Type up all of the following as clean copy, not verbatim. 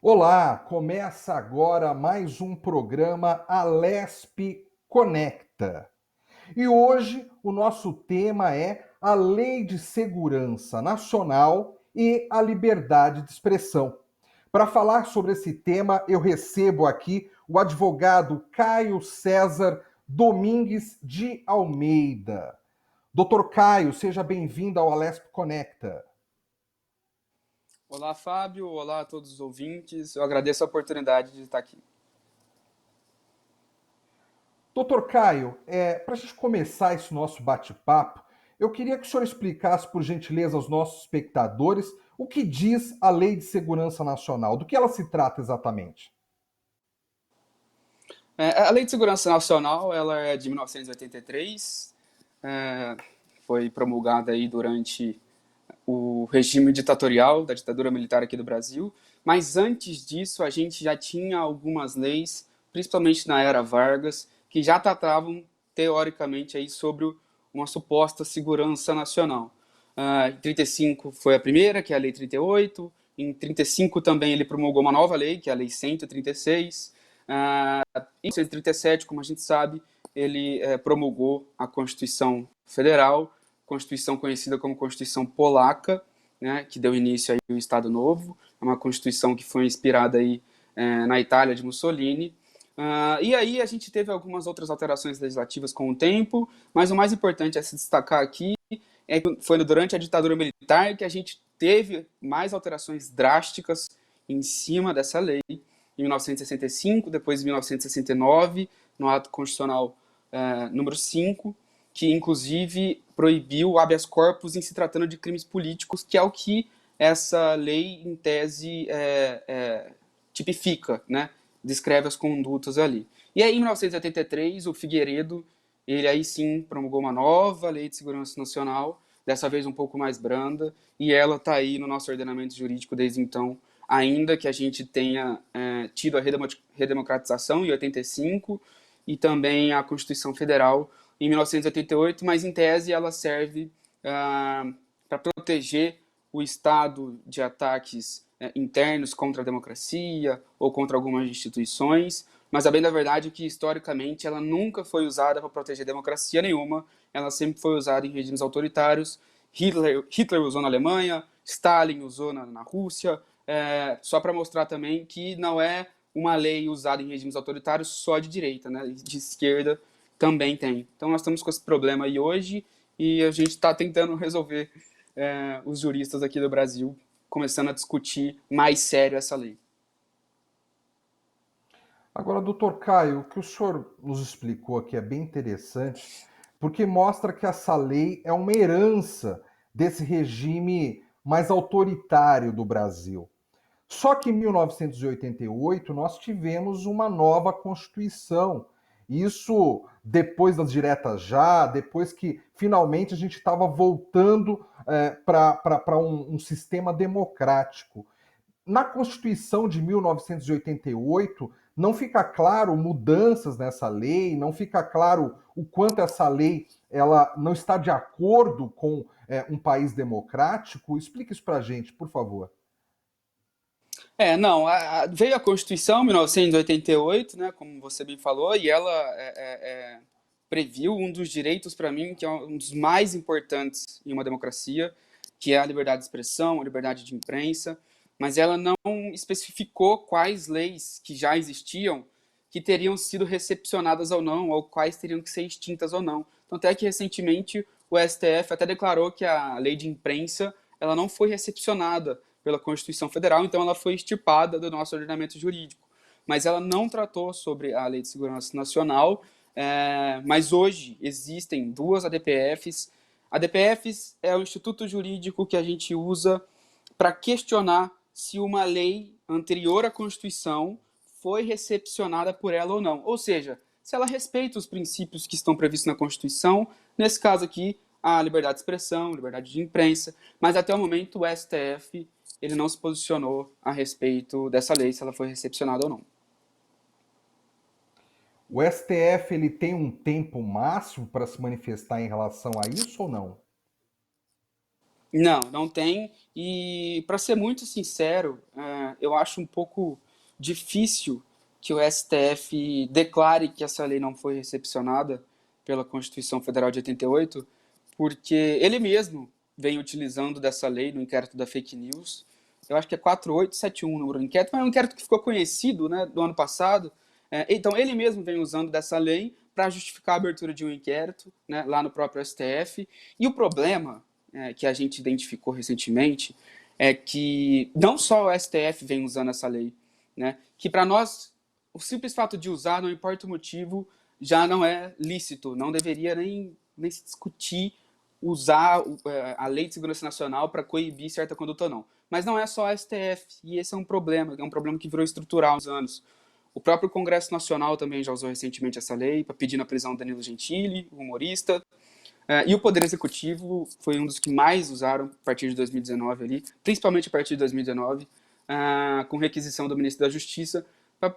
Olá, começa agora mais um programa Alesp Conecta. E hoje o nosso tema é a Lei de Segurança Nacional e a Liberdade de Expressão. Para falar sobre esse tema, eu recebo aqui o advogado Caio César Domingues de Almeida. Doutor Caio, seja bem-vindo ao Alesp Conecta. Olá, Fábio. Olá a todos os ouvintes. Eu agradeço a oportunidade de estar aqui. Doutor Caio, para a gente começar esse nosso bate-papo, eu queria que o senhor explicasse, por gentileza, aos nossos espectadores o que diz a Lei de Segurança Nacional, do que ela se trata exatamente. A Lei de Segurança Nacional, ela é de 1983, foi promulgada aí durante o regime ditatorial da ditadura militar aqui do Brasil, mas antes disso a gente já tinha algumas leis, principalmente na era Vargas, que já tratavam teoricamente aí sobre uma suposta segurança nacional. Em 35 foi a primeira, que é a Lei 38. Em 35 também ele promulgou uma nova lei, que é a Lei 136. Em 137, como a gente sabe, ele promulgou a Constituição Federal, Constituição conhecida como Constituição Polaca, né, que deu início aí ao Estado Novo. É uma Constituição que foi inspirada aí na Itália de Mussolini. E aí a gente teve algumas outras alterações legislativas com o tempo, mas o mais importante a se destacar aqui é que foi durante a ditadura militar que a gente teve mais alterações drásticas em cima dessa lei. Em 1965, depois em 1969, no ato constitucional número 5, que inclusive proibiu o habeas corpus em se tratando de crimes políticos, que é o que essa lei, em tese, tipifica, né? Descreve as condutas ali. E aí, em 1983, o Figueiredo, ele aí sim promulgou uma nova lei de segurança nacional, dessa vez um pouco mais branda, e ela está aí no nosso ordenamento jurídico desde então, ainda que a gente tenha tido a redemocratização em 85 e também a Constituição Federal em 1988, mas em tese ela serve para proteger o Estado de ataques internos contra a democracia ou contra algumas instituições, mas a bem da verdade é que historicamente ela nunca foi usada para proteger democracia nenhuma, ela sempre foi usada em regimes autoritários. Hitler usou na Alemanha, Stalin usou na Rússia, só para mostrar também que não é uma lei usada em regimes autoritários só de direita, né? De esquerda também tem. Então nós estamos com esse problema aí hoje e a gente está tentando resolver os juristas aqui do Brasil, começando a discutir mais sério essa lei. Agora, doutor Caio, o que o senhor nos explicou aqui é bem interessante, porque mostra que essa lei é uma herança desse regime mais autoritário do Brasil. Só que em 1988 nós tivemos uma nova Constituição. Isso depois das diretas já, depois que finalmente a gente estava voltando para um sistema democrático. Na Constituição de 1988, não fica claro mudanças nessa lei, não fica claro o quanto essa lei ela não está de acordo com um país democrático. Explique isso para a gente, por favor. Não, veio a Constituição em 1988, né, como você bem falou, e ela previu um dos direitos, para mim, que é um dos mais importantes em uma democracia, que é a liberdade de expressão, a liberdade de imprensa, mas ela não especificou quais leis que já existiam que teriam sido recepcionadas ou não, ou quais teriam que ser extintas ou não. Tanto é que, recentemente, o STF até declarou que a lei de imprensa ela não foi recepcionada pela Constituição Federal, então ela foi extirpada do nosso ordenamento jurídico. Mas ela não tratou sobre a Lei de Segurança Nacional, mas hoje existem duas ADPFs. ADPFs é o instituto jurídico que a gente usa para questionar se uma lei anterior à Constituição foi recepcionada por ela ou não. Ou seja, se ela respeita os princípios que estão previstos na Constituição, nesse caso aqui, a liberdade de expressão, liberdade de imprensa, mas até o momento o STF ele não se posicionou a respeito dessa lei, se ela foi recepcionada ou não. O STF ele tem um tempo máximo para se manifestar em relação a isso ou não? Não, não tem. E, para ser muito sincero, eu acho um pouco difícil que o STF declare que essa lei não foi recepcionada pela Constituição Federal de 88, porque ele mesmo vem utilizando dessa lei no inquérito da fake news. Eu acho que é 4871 o número do inquérito, mas é um inquérito que ficou conhecido, né, do ano passado. Então, ele mesmo vem usando dessa lei para justificar a abertura de um inquérito, né, lá no próprio STF. E o problema que a gente identificou recentemente é que não só o STF vem usando essa lei, né, que para nós o simples fato de usar, não importa o motivo, já não é lícito, não deveria nem se discutir usar a Lei de Segurança Nacional para coibir certa conduta ou não. Mas não é só a STF, e esse é um problema que virou estrutural há uns anos. O próprio Congresso Nacional também já usou recentemente essa lei para pedir a prisão do Danilo Gentili, o humorista. E o Poder Executivo foi um dos que mais usaram a partir de 2019 ali, principalmente a partir de 2019, com requisição do Ministro da Justiça para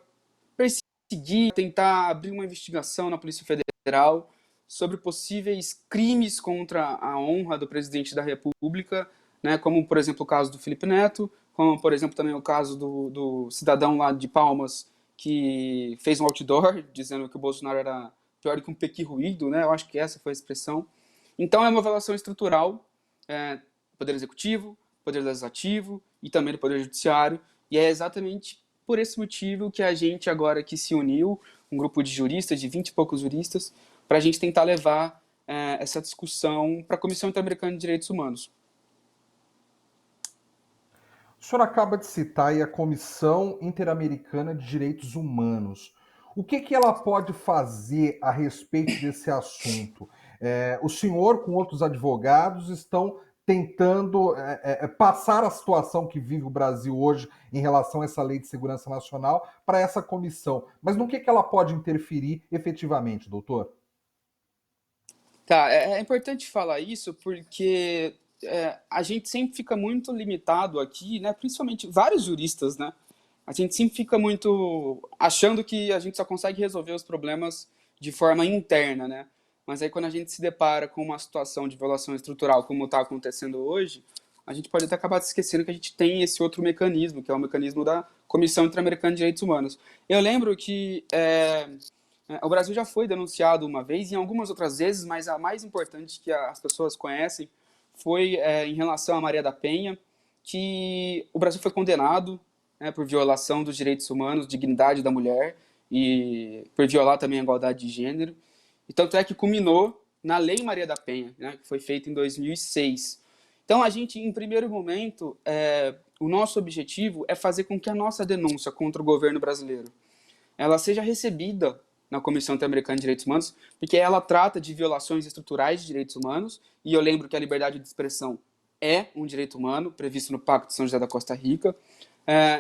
perseguir, tentar abrir uma investigação na Polícia Federal sobre possíveis crimes contra a honra do presidente da República, né, como, por exemplo, o caso do Felipe Neto, como, por exemplo, também o caso do cidadão lá de Palmas que fez um outdoor dizendo que o Bolsonaro era pior que um pequi ruído, né? Eu acho que essa foi a expressão. Então, é uma violação estrutural, do Poder Executivo, Poder Legislativo e também do Poder Judiciário, e é exatamente por esse motivo que a gente agora que se uniu, um grupo de juristas, de 20 e poucos juristas, para a gente tentar levar essa discussão para a Comissão Interamericana de Direitos Humanos. O senhor acaba de citar aí a Comissão Interamericana de Direitos Humanos. O que ela pode fazer a respeito desse assunto? O senhor, com outros advogados, estão tentando passar a situação que vive o Brasil hoje em relação a essa Lei de Segurança Nacional para essa comissão. Mas no que ela pode interferir efetivamente, doutor? Tá, é importante falar isso porque a gente sempre fica muito limitado aqui, né? Principalmente vários juristas, né? A gente sempre fica muito achando que a gente só consegue resolver os problemas de forma interna, né? Mas aí quando a gente se depara com uma situação de violação estrutural como está acontecendo hoje, a gente pode até acabar se esquecendo que a gente tem esse outro mecanismo, que é o mecanismo da Comissão Interamericana de Direitos Humanos. Eu lembro que o Brasil já foi denunciado uma vez e em algumas outras vezes, mas a mais importante que as pessoas conhecem foi em relação a Maria da Penha, que o Brasil foi condenado, né, por violação dos direitos humanos, dignidade da mulher e por violar também a igualdade de gênero. E tanto é que culminou na Lei Maria da Penha, né, que foi feita em 2006. Então, a gente, em primeiro momento, o nosso objetivo é fazer com que a nossa denúncia contra o governo brasileiro ela seja recebida na Comissão Interamericana de Direitos Humanos, porque ela trata de violações estruturais de direitos humanos, e eu lembro que a liberdade de expressão é um direito humano, previsto no Pacto de São José da Costa Rica.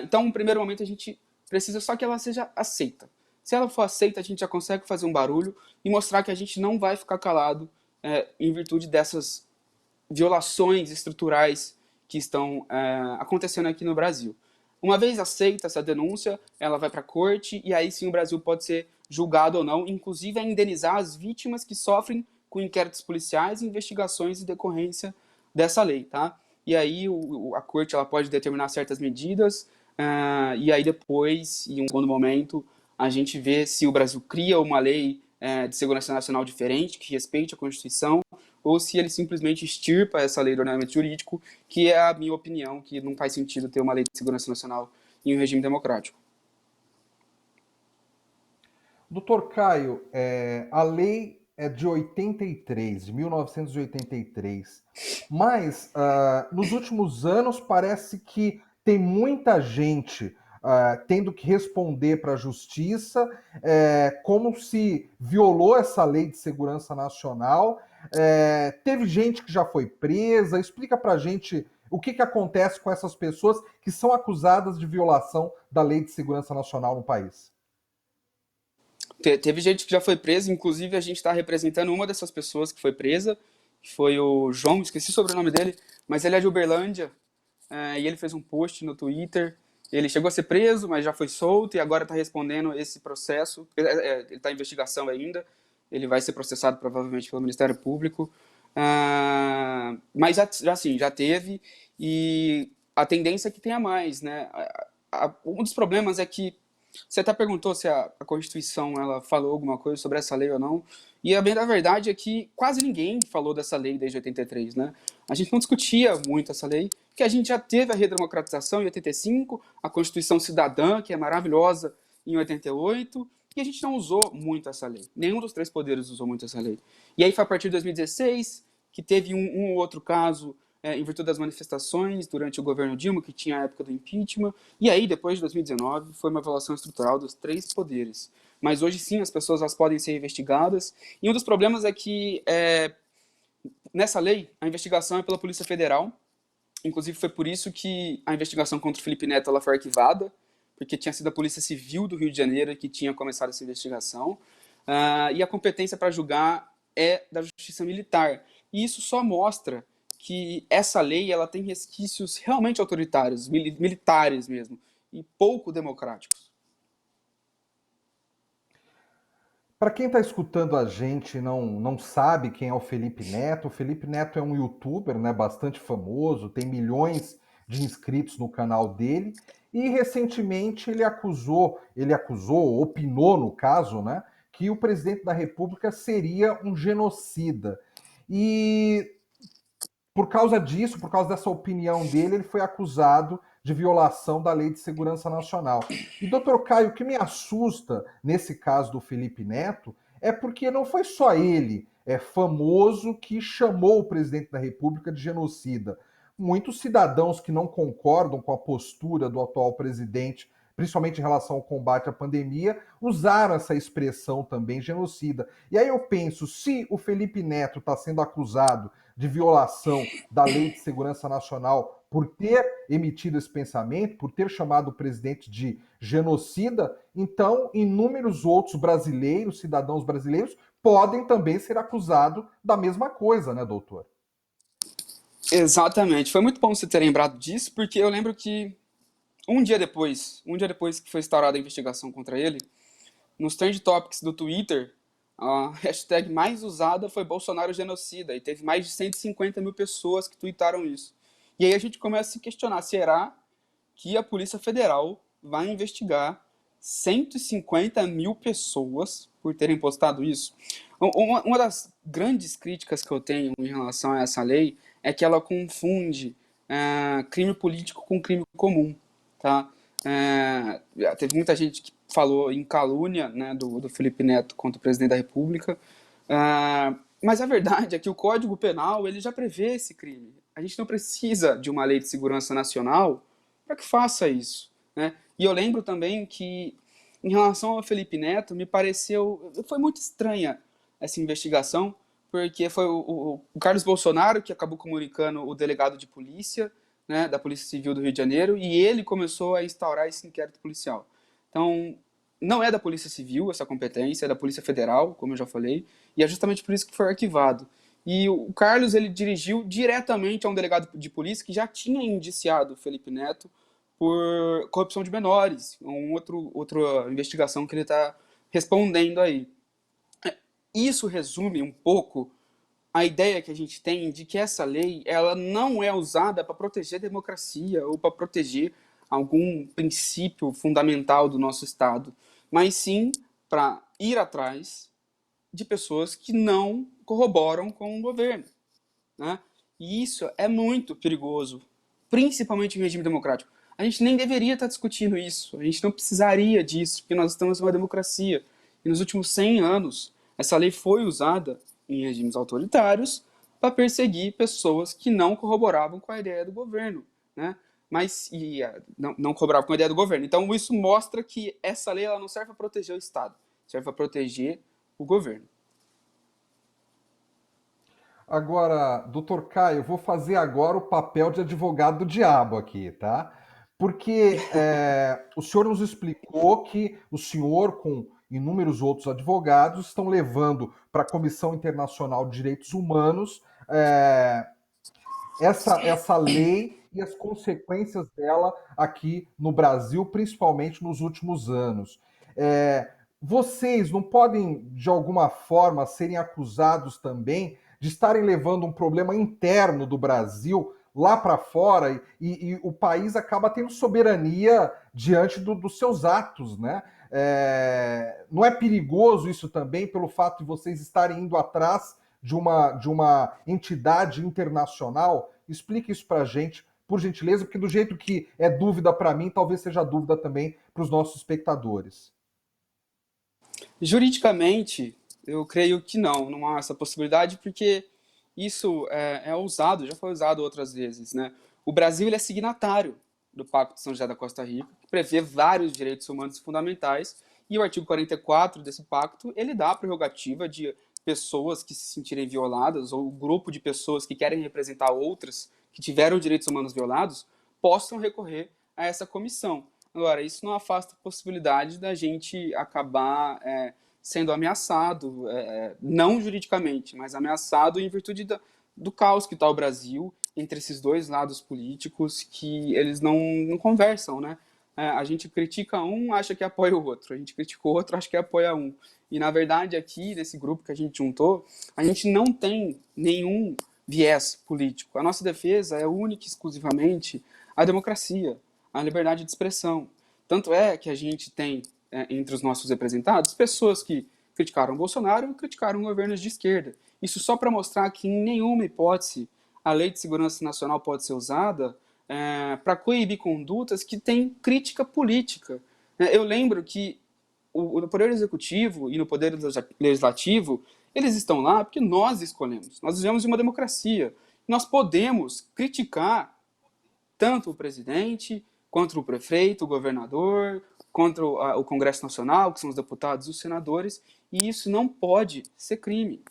Então, no primeiro momento, a gente precisa só que ela seja aceita. Se ela for aceita, a gente já consegue fazer um barulho e mostrar que a gente não vai ficar calado em virtude dessas violações estruturais que estão acontecendo aqui no Brasil. Uma vez aceita essa denúncia, ela vai para a corte e aí sim o Brasil pode ser julgado ou não, inclusive a indenizar as vítimas que sofrem com inquéritos policiais, investigações e decorrência dessa lei, tá? E aí a corte ela pode determinar certas medidas e aí depois, em um segundo momento, a gente vê se o Brasil cria uma lei de segurança nacional diferente, que respeite a Constituição, ou se ele simplesmente extirpa essa lei do ordenamento jurídico, que é a minha opinião, que não faz sentido ter uma lei de segurança nacional em um regime democrático. Doutor Caio, a lei é de 83, de 1983, mas nos últimos anos parece que tem muita gente tendo que responder para a justiça como se violou essa lei de segurança nacional. Teve gente que já foi presa. Explica para a gente o que acontece com essas pessoas que são acusadas de violação da lei de segurança nacional no país. Teve gente que já foi presa, inclusive a gente está representando uma dessas pessoas que foi presa, que foi o João, esqueci o sobrenome dele, mas ele é de Uberlândia, e ele fez um post no Twitter. Ele chegou a ser preso, mas já foi solto e agora está respondendo esse processo. Ele está em investigação ainda. Ele vai ser processado provavelmente pelo Ministério Público. Mas assim, já teve, e a tendência é que tenha mais, né? Um dos problemas é que você até perguntou se a Constituição ela falou alguma coisa sobre essa lei ou não, e a bem da verdade é que quase ninguém falou dessa lei desde 83, né? A gente não discutia muito essa lei, porque a gente já teve a redemocratização em 85, a Constituição Cidadã, que é maravilhosa, em 88, e a gente não usou muito essa lei. Nenhum dos três poderes usou muito essa lei. E aí foi a partir de 2016 que teve um ou outro caso em virtude das manifestações durante o governo Dilma, que tinha a época do impeachment, e aí, depois de 2019, foi uma violação estrutural dos três poderes. Mas hoje sim, as pessoas elas podem ser investigadas, e um dos problemas é que, nessa lei, a investigação é pela Polícia Federal, inclusive foi por isso que a investigação contra o Felipe Neto ela foi arquivada, porque tinha sido a Polícia Civil do Rio de Janeiro que tinha começado essa investigação, e a competência para julgar é da Justiça Militar. E isso só mostra que essa lei ela tem resquícios realmente autoritários, militares mesmo, e pouco democráticos. Para quem está escutando a gente e não sabe quem é o Felipe Neto é um youtuber, né, bastante famoso, tem milhões de inscritos no canal dele, e recentemente ele acusou, opinou no caso, né, que o presidente da República seria um genocida. E por causa disso, por causa dessa opinião dele, ele foi acusado de violação da Lei de Segurança Nacional. E, doutor Caio, o que me assusta nesse caso do Felipe Neto é porque não foi só ele, famoso, que chamou o presidente da República de genocida. Muitos cidadãos que não concordam com a postura do atual presidente, principalmente em relação ao combate à pandemia, usaram essa expressão também, genocida. E aí eu penso, se o Felipe Neto está sendo acusado de violação da Lei de Segurança Nacional por ter emitido esse pensamento, por ter chamado o presidente de genocida, então inúmeros outros brasileiros, cidadãos brasileiros, podem também ser acusados da mesma coisa, né, doutor? Exatamente. Foi muito bom você ter lembrado disso, porque eu lembro que um dia depois que foi instaurada a investigação contra ele, nos Trend Topics do Twitter, a hashtag mais usada foi Bolsonaro genocida, e teve mais de 150 mil pessoas que tweetaram isso. E aí a gente começa a se questionar, será que a Polícia Federal vai investigar 150 mil pessoas por terem postado isso? Uma das grandes críticas que eu tenho em relação a essa lei é que ela confunde crime político com crime comum, tá? Teve muita gente que falou em calúnia, né, do Felipe Neto contra o presidente da República, mas a verdade é que o Código Penal ele já prevê esse crime. A gente não precisa de uma lei de segurança nacional para que faça isso, né? E eu lembro também que, em relação ao Felipe Neto, me pareceu, foi muito estranha essa investigação, porque foi o Carlos Bolsonaro que acabou comunicando o delegado de polícia, né, da Polícia Civil do Rio de Janeiro, e ele começou a instaurar esse inquérito policial. Então, não é da Polícia Civil essa competência, é da Polícia Federal, como eu já falei, e é justamente por isso que foi arquivado. E o Carlos ele dirigiu diretamente a um delegado de polícia que já tinha indiciado o Felipe Neto por corrupção de menores, outra investigação que ele está respondendo aí. Isso resume um pouco a ideia que a gente tem de que essa lei ela não é usada para proteger a democracia ou para proteger algum princípio fundamental do nosso Estado, mas sim para ir atrás de pessoas que não corroboram com o governo, né? E isso é muito perigoso, principalmente em regime democrático. A gente nem deveria estar discutindo isso, a gente não precisaria disso, porque nós estamos em uma democracia. E nos últimos 100 anos, essa lei foi usada em regimes autoritários para perseguir pessoas que não corroboravam com a ideia do governo, né? Não corroboravam com a ideia do governo. Então isso mostra que essa lei ela não serve para proteger o Estado, serve para proteger o governo. Agora, doutor Caio, eu vou fazer agora o papel de advogado do diabo aqui, tá? Porque o senhor nos explicou que o senhor, com inúmeros outros advogados, estão levando para a Comissão Internacional de Direitos Humanos essa lei e as consequências dela aqui no Brasil, principalmente nos últimos anos. Vocês não podem, de alguma forma, serem acusados também de estarem levando um problema interno do Brasil lá para fora e o país acaba tendo soberania diante dos seus atos, né? Não é perigoso isso também pelo fato de vocês estarem indo atrás de uma entidade internacional? Explique isso para a gente, por gentileza, porque do jeito que é dúvida para mim, talvez seja dúvida também para os nossos espectadores. Juridicamente, eu creio que não há essa possibilidade, porque isso é usado, já foi usado outras vezes, né? O Brasil ele é signatário do Pacto de São José da Costa Rica, que prevê vários direitos humanos fundamentais, e o artigo 44 desse pacto, ele dá a prerrogativa de pessoas que se sentirem violadas, ou um grupo de pessoas que querem representar outras que tiveram direitos humanos violados, possam recorrer a essa comissão. Agora, isso não afasta a possibilidade da gente acabar sendo ameaçado, não juridicamente, mas ameaçado em virtude do caos que está o Brasil entre esses dois lados políticos que eles não conversam, né? A gente critica um, acha que apoia o outro. A gente critica o outro, acha que apoia um. E, na verdade, aqui, nesse grupo que a gente juntou, a gente não tem nenhum viés político. A nossa defesa é única e exclusivamente a democracia, a liberdade de expressão. Tanto é que a gente tem, entre os nossos representados, pessoas que criticaram o Bolsonaro e criticaram governos de esquerda. Isso só para mostrar que, em nenhuma hipótese, a Lei de Segurança Nacional pode ser usada para coibir condutas que têm crítica política. Eu lembro que no Poder Executivo e no Poder Legislativo, eles estão lá porque nós escolhemos. Nós vivemos em uma democracia. Nós podemos criticar tanto o presidente, quanto o prefeito, o governador, contra o Congresso Nacional, que são os deputados e os senadores, e isso não pode ser crime.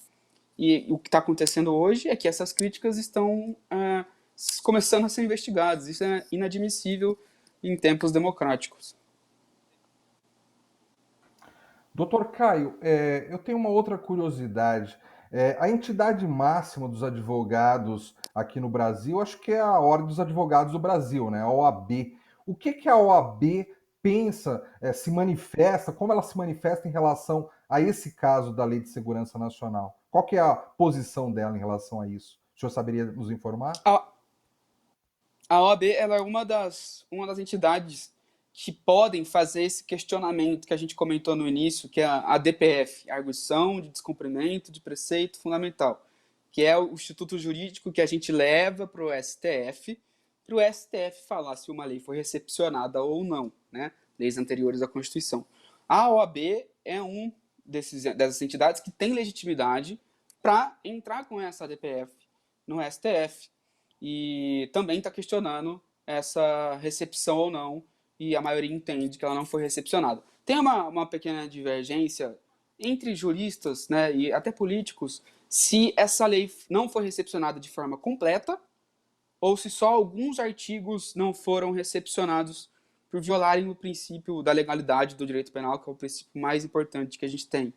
E o que está acontecendo hoje é que essas críticas estão começando a ser investigadas. Isso é inadmissível em tempos democráticos. Doutor Caio, eu tenho uma outra curiosidade. A entidade máxima dos advogados aqui no Brasil, acho que é a Ordem dos Advogados do Brasil, né? A OAB. O que a OAB pensa, se manifesta, como ela se manifesta em relação a esse caso da Lei de Segurança Nacional? Qual que é a posição dela em relação a isso? O senhor saberia nos informar? A, a OAB ela é uma das entidades que podem fazer esse questionamento que a gente comentou no início, que é a DPF, Arguição de Descumprimento de Preceito Fundamental, que é o instituto jurídico que a gente leva para o STF falar se uma lei foi recepcionada ou não, né? Leis anteriores à Constituição. A OAB é dessas entidades que tem legitimidade para entrar com essa DPF no STF e também está questionando essa recepção ou não, e a maioria entende que ela não foi recepcionada. Tem uma pequena divergência entre juristas, né, e até políticos, se essa lei não foi recepcionada de forma completa ou se só alguns artigos não foram recepcionados por violarem o princípio da legalidade do direito penal, que é o princípio mais importante que a gente tem.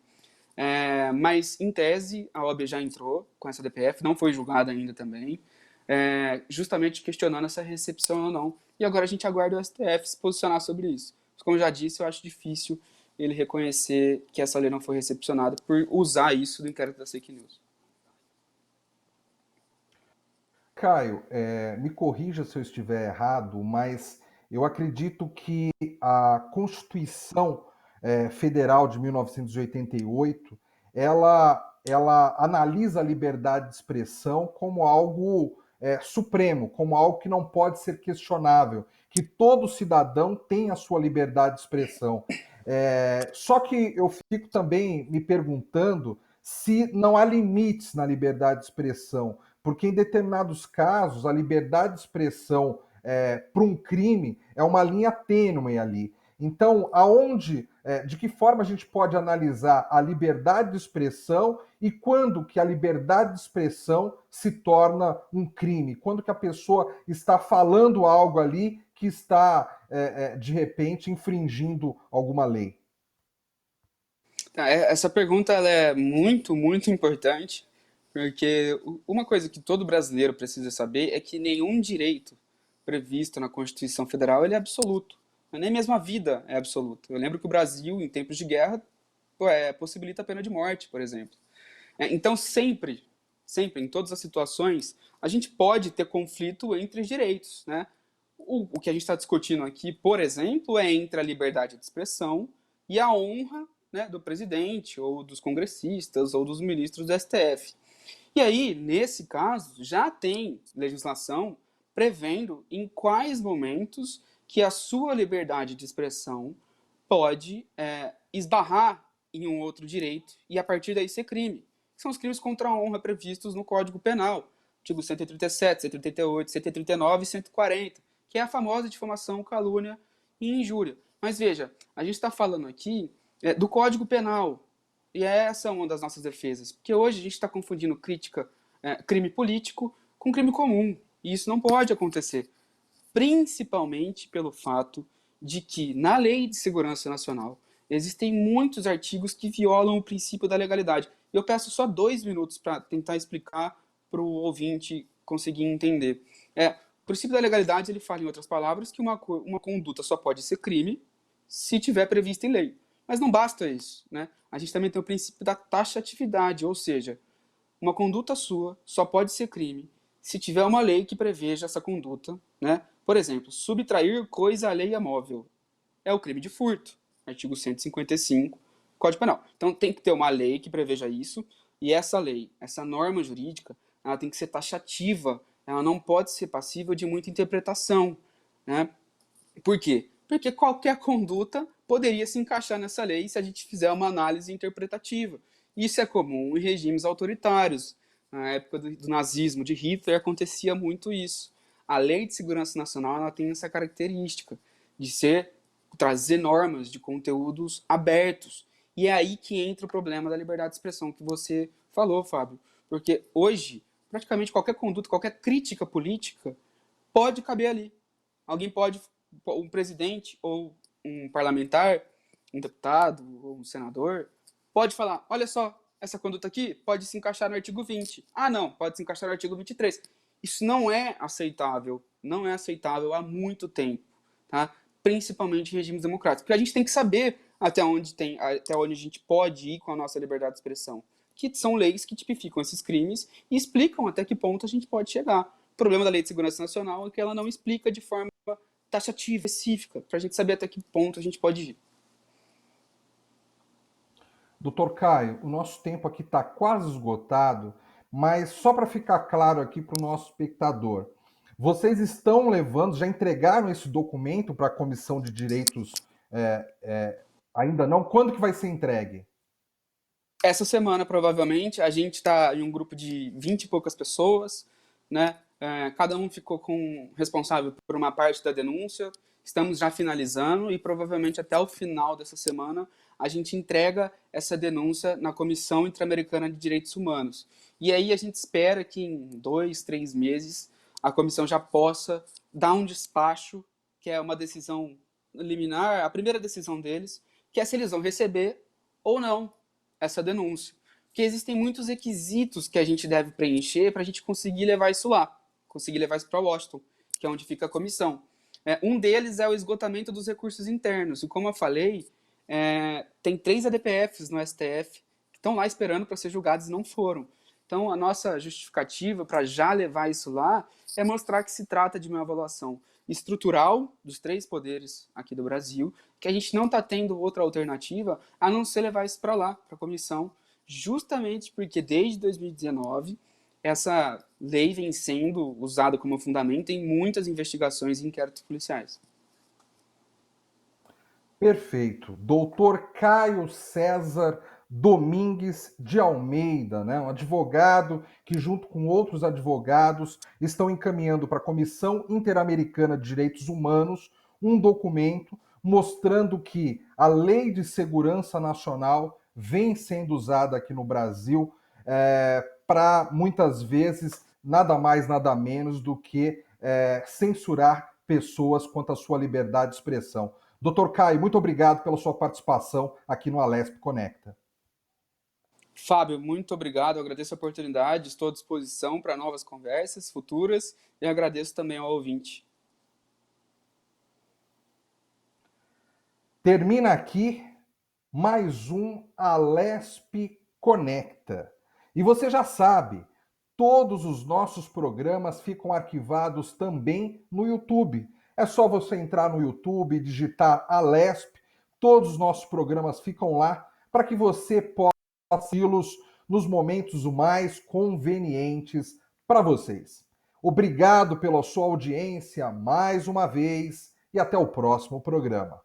Mas, em tese, a OAB já entrou com essa DPF, não foi julgada ainda também, justamente questionando essa recepção ou não. E agora a gente aguarda o STF se posicionar sobre isso. Mas, como eu já disse, eu acho difícil ele reconhecer que essa lei não foi recepcionada por usar isso do inquérito das fake news. Caio, me corrija se eu estiver errado, mas eu acredito que a Constituição Federal de 1988, ela analisa a liberdade de expressão como algo supremo, como algo que não pode ser questionável, que todo cidadão tem a sua liberdade de expressão. Só que eu fico também me perguntando se não há limites na liberdade de expressão, porque em determinados casos a liberdade de expressão para um crime é uma linha tênue ali. Então, de que forma a gente pode analisar a liberdade de expressão e quando que a liberdade de expressão se torna um crime? Quando que a pessoa está falando algo ali que está, de repente, infringindo alguma lei? Essa pergunta ela é muito, muito importante, porque uma coisa que todo brasileiro precisa saber é que nenhum direito previsto na Constituição Federal ele é absoluto. Nem mesmo a vida é absoluta. Eu lembro que o Brasil, em tempos de guerra, possibilita a pena de morte, por exemplo. Então, sempre sempre, em todas as situações, a gente pode ter conflito entre direitos, né? O que a gente está discutindo aqui, por exemplo, é entre a liberdade de expressão e a honra, né, do presidente, ou dos congressistas, ou dos ministros do STF. E aí, nesse caso, já tem legislação prevendo em quais momentos que a sua liberdade de expressão pode esbarrar em um outro direito e a partir daí ser crime. São os crimes contra a honra previstos no Código Penal, artigo 137, 138, 139 e 140, que é a famosa difamação, calúnia e injúria. Mas veja, a gente está falando aqui do Código Penal, e essa é uma das nossas defesas, porque hoje a gente está confundindo crime político com crime comum, e isso não pode acontecer, principalmente pelo fato de que na Lei de Segurança Nacional existem muitos artigos que violam o princípio da legalidade. Eu peço só 2 minutos para tentar explicar para o ouvinte conseguir entender. O princípio da legalidade, ele fala, em outras palavras, que uma conduta só pode ser crime se tiver prevista em lei. Mas não basta isso, né? A gente também tem o princípio da taxatividade, ou seja, uma conduta sua só pode ser crime se tiver uma lei que preveja essa conduta, né? Por exemplo, subtrair coisa alheia móvel é o crime de furto, artigo 155, Código Penal. Então tem que ter uma lei que preveja isso, e essa lei, essa norma jurídica, ela tem que ser taxativa, ela não pode ser passível de muita interpretação, né? Por quê? Porque qualquer conduta poderia se encaixar nessa lei se a gente fizer uma análise interpretativa. Isso é comum em regimes autoritários. Na época do nazismo de Hitler acontecia muito isso. A Lei de Segurança Nacional, ela tem essa característica de trazer normas de conteúdos abertos. E é aí que entra o problema da liberdade de expressão que você falou, Fábio. Porque hoje, praticamente qualquer conduta, qualquer crítica política pode caber ali. Alguém pode, um presidente ou um parlamentar, um deputado ou um senador, pode falar: olha só, essa conduta aqui pode se encaixar no artigo 20. Ah, não, pode se encaixar no artigo 23. Isso não é aceitável, não é aceitável há muito tempo, tá? Principalmente em regimes democráticos. Porque a gente tem que saber até onde a gente pode ir com a nossa liberdade de expressão. Que são leis que tipificam esses crimes e explicam até que ponto a gente pode chegar. O problema da Lei de Segurança Nacional é que ela não explica de forma taxativa, específica, para a gente saber até que ponto a gente pode ir. Doutor Caio, o nosso tempo aqui está quase esgotado, mas só para ficar claro aqui para o nosso espectador, vocês estão levando, já entregaram esse documento para a Comissão de Direitos ainda não? Quando que vai ser entregue? Essa semana, provavelmente, a gente está em um grupo de 20 e poucas pessoas, né? Cada um ficou responsável por uma parte da denúncia. Estamos já finalizando e provavelmente até o final dessa semana a gente entrega essa denúncia na Comissão Interamericana de Direitos Humanos. E aí a gente espera que em 2, 3 meses a comissão já possa dar um despacho, que é uma decisão liminar, a primeira decisão deles, que é se eles vão receber ou não essa denúncia. Porque existem muitos requisitos que a gente deve preencher para a gente conseguir levar isso lá, conseguir levar isso para Washington, que é onde fica a comissão. Um deles é o esgotamento dos recursos internos. E como eu falei, tem 3 ADPFs no STF que estão lá esperando para ser julgados e não foram. Então, a nossa justificativa para já levar isso lá é mostrar que se trata de uma avaliação estrutural dos 3 poderes aqui do Brasil, que a gente não está tendo outra alternativa a não ser levar isso para lá, para a comissão, justamente porque desde 2019 essa lei vem sendo usada como fundamento em muitas investigações e inquéritos policiais. Perfeito. Doutor Caio César Domingues de Almeida, né? Um advogado que, junto com outros advogados, estão encaminhando para a Comissão Interamericana de Direitos Humanos um documento mostrando que a Lei de Segurança Nacional vem sendo usada aqui no Brasil para, muitas vezes, nada mais, nada menos do que censurar pessoas quanto à sua liberdade de expressão. Doutor Caio, muito obrigado pela sua participação aqui no Alesp Conecta. Fábio, muito obrigado, eu agradeço a oportunidade, estou à disposição para novas conversas futuras e agradeço também ao ouvinte. Termina aqui mais um Alesp Conecta. E você já sabe, Todos os nossos programas ficam arquivados também no YouTube. É só você entrar no YouTube e digitar Alesp. Todos os nossos programas ficam lá para que você possa assisti-los nos momentos mais convenientes para vocês. Obrigado pela sua audiência mais uma vez e até o próximo programa.